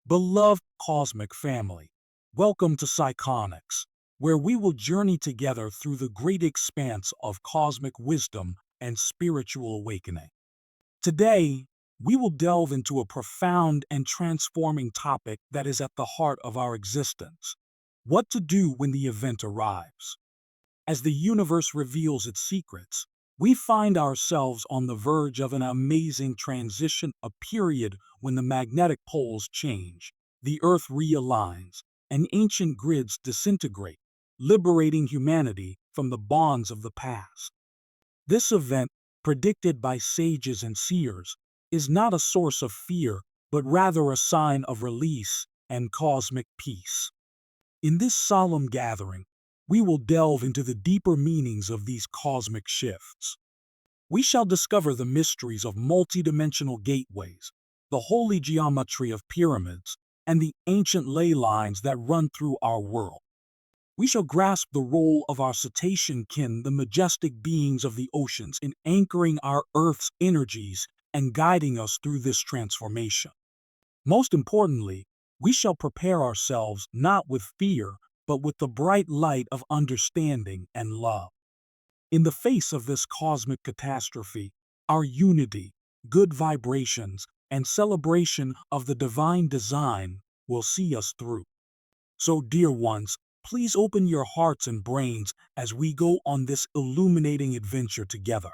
Beloved cosmic family, welcome to Psychonics, where we will journey together through the great expanse of cosmic wisdom and spiritual awakening. Today, we will delve into a profound and transforming topic that is at the heart of our existence: what to do when the event arrives. As the universe reveals its secrets, we find ourselves on the verge of an amazing transition, a period when the magnetic poles change, the Earth realigns, and ancient grids disintegrate, liberating humanity from the bonds of the past. This event, predicted by sages and seers, is not a source of fear, but rather a sign of release and cosmic peace. In this solemn gathering, we will delve into the deeper meanings of these cosmic shifts. We shall discover the mysteries of multidimensional gateways, the holy geometry of pyramids, and the ancient ley lines that run through our world. We shall grasp the role of our cetacean kin, the majestic beings of the oceans, in anchoring our Earth's energies and guiding us through this transformation. Most importantly, we shall prepare ourselves not with fear, but with the bright light of understanding and love. In the face of this cosmic catastrophe, our unity, good vibrations, and celebration of the divine design will see us through. So, dear ones, please open your hearts and brains as we go on this illuminating adventure together.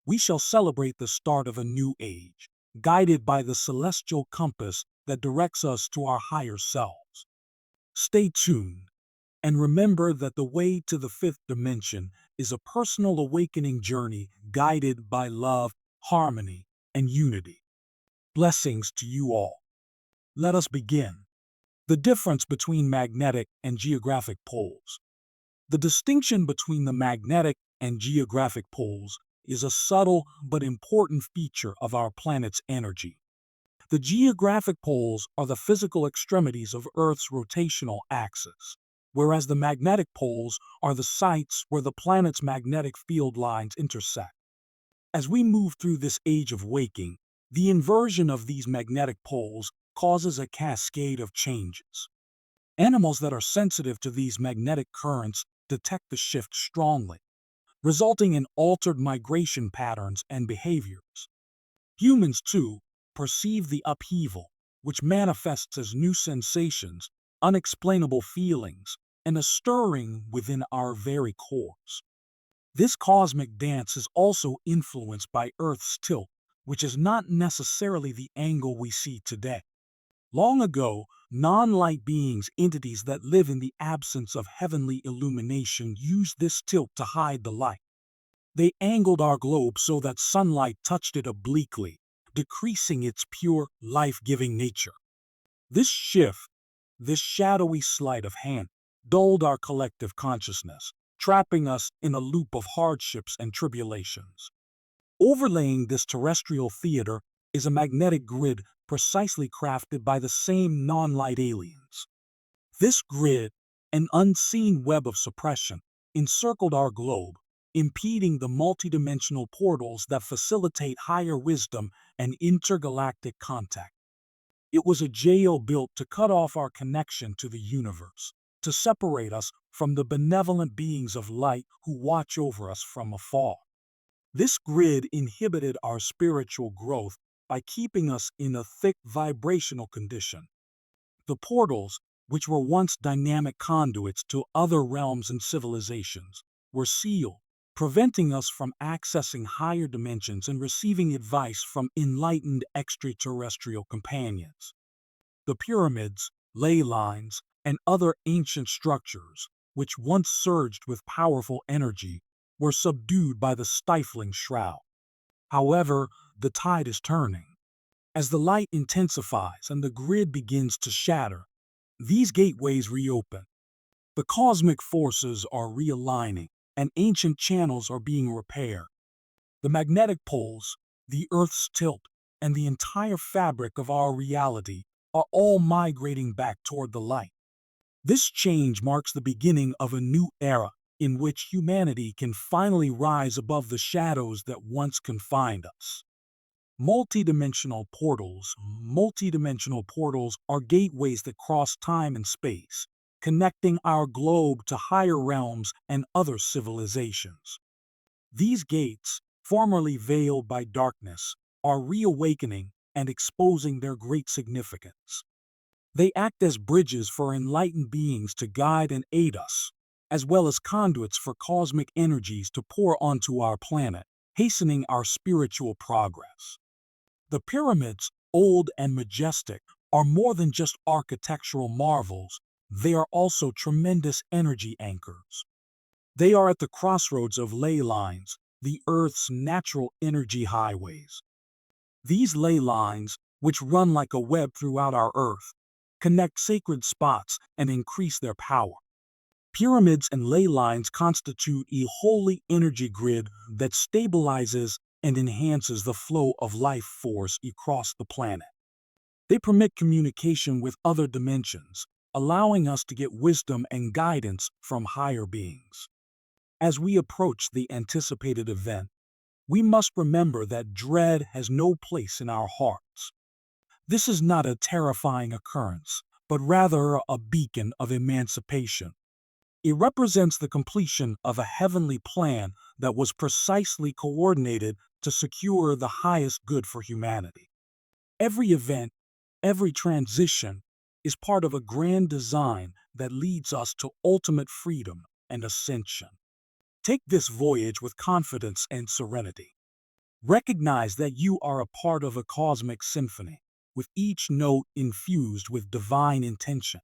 We shall celebrate the start of a new age, guided by the celestial compass that directs us to our higher selves. Stay tuned, and remember that the way to the fifth dimension is a personal awakening journey guided by love, harmony, and unity. Blessings to you all. Let us begin. The difference between magnetic and geographic poles. The distinction between the magnetic and geographic poles is a subtle but important feature of our planet's energy. The geographic poles are the physical extremities of Earth's rotational axis, whereas the magnetic poles are the sites where the planet's magnetic field lines intersect. As we move through this age of waking, the inversion of these magnetic poles causes a cascade of changes. Animals that are sensitive to these magnetic currents detect the shift strongly, resulting in altered migration patterns and behaviors. Humans, too, perceive the upheaval, which manifests as new sensations, unexplainable feelings, and a stirring within our very cores. This cosmic dance is also influenced by Earth's tilt, which is not necessarily the angle we see today. Long ago, non-light beings, entities that live in the absence of heavenly illumination, used this tilt to hide the light. They angled our globe so that sunlight touched it obliquely, decreasing its pure, life-giving nature. This shift, this shadowy sleight of hand, dulled our collective consciousness, trapping us in a loop of hardships and tribulations. Overlaying this terrestrial theater is a magnetic grid precisely crafted by the same non-light aliens. This grid, an unseen web of suppression, encircled our globe, impeding the multidimensional portals that facilitate higher wisdom and intergalactic contact. It was a jail built to cut off our connection to the universe, to separate us from the benevolent beings of light who watch over us from afar. This grid inhibited our spiritual growth by keeping us in a thick vibrational condition. The portals, which were once dynamic conduits to other realms and civilizations, were sealed, preventing us from accessing higher dimensions and receiving advice from enlightened extraterrestrial companions. The pyramids, ley lines, and other ancient structures, which once surged with powerful energy, were subdued by the stifling shroud. However, the tide is turning. As the light intensifies and the grid begins to shatter, these gateways reopen. The cosmic forces are realigning, and ancient channels are being repaired. The magnetic poles, the Earth's tilt, and the entire fabric of our reality are all migrating back toward the light. This change marks the beginning of a new era in which humanity can finally rise above the shadows that once confined us. Multidimensional portals are gateways that cross time and space, connecting our globe to higher realms and other civilizations. These gates, formerly veiled by darkness, are reawakening and exposing their great significance. They act as bridges for enlightened beings to guide and aid us, as well as conduits for cosmic energies to pour onto our planet, hastening our spiritual progress. The pyramids, old and majestic, are more than just architectural marvels, they are also tremendous energy anchors. They are at the crossroads of ley lines, the Earth's natural energy highways. These ley lines, which run like a web throughout our Earth, connect sacred spots and increase their power. Pyramids and ley lines constitute a holy energy grid that stabilizes and enhances the flow of life force across the planet. They permit communication with other dimensions, allowing us to get wisdom and guidance from higher beings. As we approach the anticipated event, we must remember that dread has no place in our hearts. This is not a terrifying occurrence, but rather a beacon of emancipation. It represents the completion of a heavenly plan that was precisely coordinated to secure the highest good for humanity. Every event, every transition, is part of a grand design that leads us to ultimate freedom and ascension. Take this voyage with confidence and serenity. Recognize that you are a part of a cosmic symphony, with each note infused with divine intention.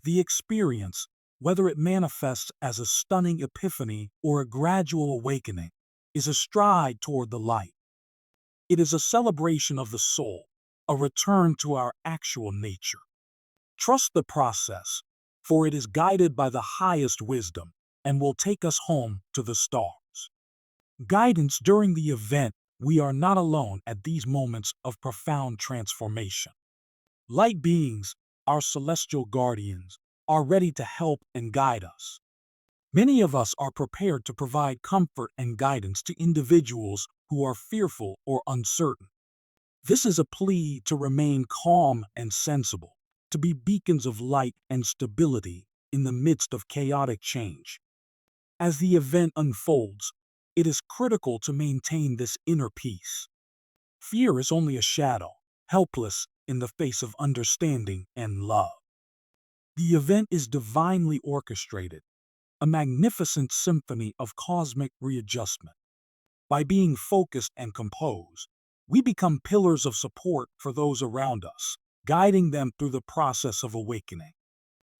The experience, whether it manifests as a stunning epiphany or a gradual awakening, is a stride toward the light. It is a celebration of the soul, a return to our actual nature. Trust the process, for it is guided by the highest wisdom and will take us home to the stars. Guidance during the event, we are not alone at these moments of profound transformation. Light beings, our celestial guardians, are ready to help and guide us. Many of us are prepared to provide comfort and guidance to individuals who are fearful or uncertain. This is a plea to remain calm and sensible, to be beacons of light and stability in the midst of chaotic change. As the event unfolds, it is critical to maintain this inner peace. Fear is only a shadow, helpless in the face of understanding and love. The event is divinely orchestrated, a magnificent symphony of cosmic readjustment. By being focused and composed, we become pillars of support for those around us, guiding them through the process of awakening.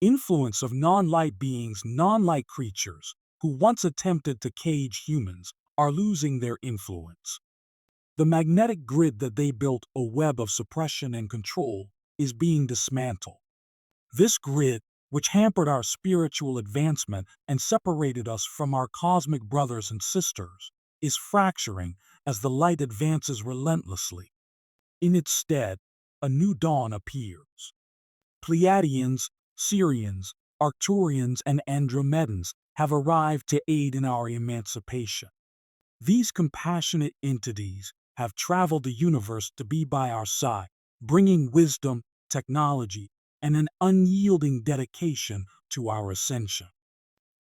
Influence of non-light beings, non-light creatures, who once attempted to cage humans, are losing their influence. The magnetic grid that they built, a web of suppression and control, is being dismantled. This grid, which hampered our spiritual advancement and separated us from our cosmic brothers and sisters, is fracturing as the light advances relentlessly. In its stead, a new dawn appears. Pleiadians, Sirians, Arcturians, and Andromedans have arrived to aid in our emancipation. These compassionate entities have traveled the universe to be by our side, bringing wisdom, technology, and an unyielding dedication to our ascension.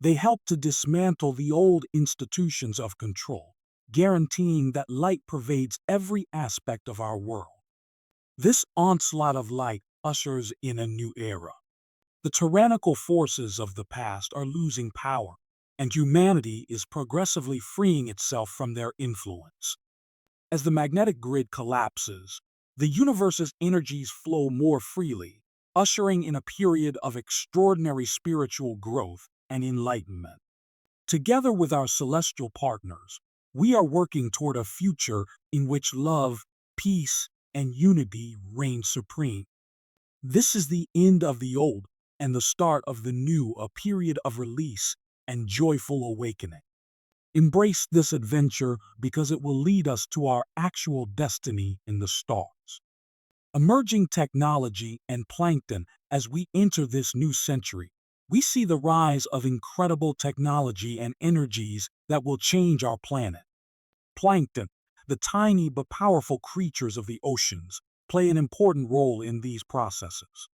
They help to dismantle the old institutions of control, guaranteeing that light pervades every aspect of our world. This onslaught of light ushers in a new era. The tyrannical forces of the past are losing power, and humanity is progressively freeing itself from their influence. As the magnetic grid collapses, the universe's energies flow more freely, ushering in a period of extraordinary spiritual growth and enlightenment. Together with our celestial partners, we are working toward a future in which love, peace, and unity reign supreme. This is the end of the old and the start of the new, a period of release and joyful awakening. Embrace this adventure because it will lead us to our actual destiny in the stars. Emerging technology and plankton. As we enter this new century, we see the rise of incredible technology and energies that will change our planet. Plankton. The tiny but powerful creatures of the oceans play an important role in these processes.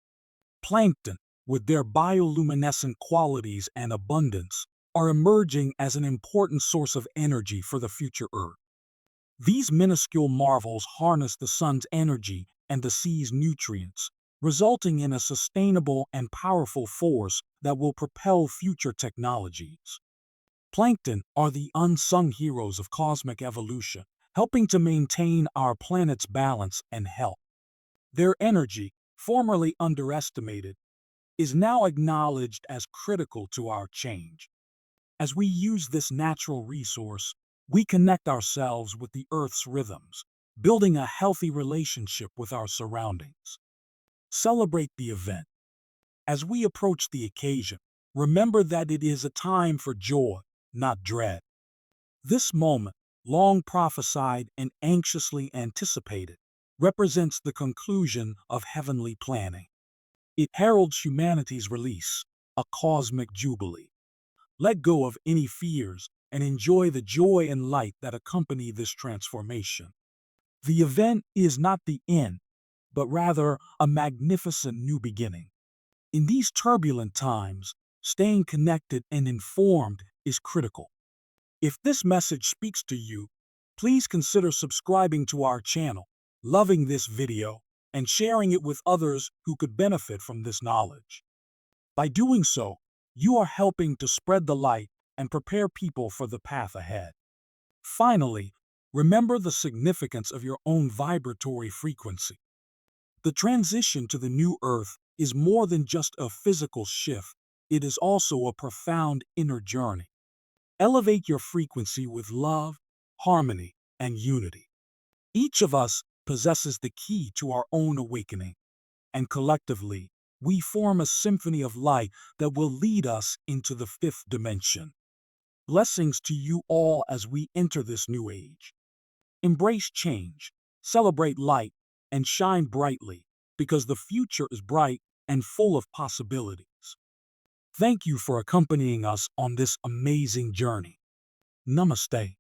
Plankton, with their bioluminescent qualities and abundance, are emerging as an important source of energy for the future Earth. These minuscule marvels harness the sun's energy and the sea's nutrients, resulting in a sustainable and powerful force that will propel future technologies. Plankton are the unsung heroes of cosmic evolution, helping to maintain our planet's balance and health. Their energy, formerly underestimated, is now acknowledged as critical to our change. As we use this natural resource, we connect ourselves with the Earth's rhythms, building a healthy relationship with our surroundings. Celebrate the event. As we approach the occasion, remember that it is a time for joy, not dread. This moment, long prophesied and anxiously anticipated, represents the conclusion of heavenly planning. It heralds humanity's release, a cosmic jubilee. Let go of any fears and enjoy the joy and light that accompany this transformation. The event is not the end, but rather a magnificent new beginning. In these turbulent times, staying connected and informed is critical. If this message speaks to you, please consider subscribing to our channel, loving this video, and sharing it with others who could benefit from this knowledge. By doing so, you are helping to spread the light and prepare people for the path ahead. Finally, remember the significance of your own vibratory frequency. The transition to the new Earth is more than just a physical shift, it is also a profound inner journey. Elevate your frequency with love, harmony, and unity. Each of us possesses the key to our own awakening, and collectively, we form a symphony of light that will lead us into the fifth dimension. Blessings to you all as we enter this new age. Embrace change, celebrate light, and shine brightly, because the future is bright and full of possibilities. Thank you for accompanying us on this amazing journey. Namaste.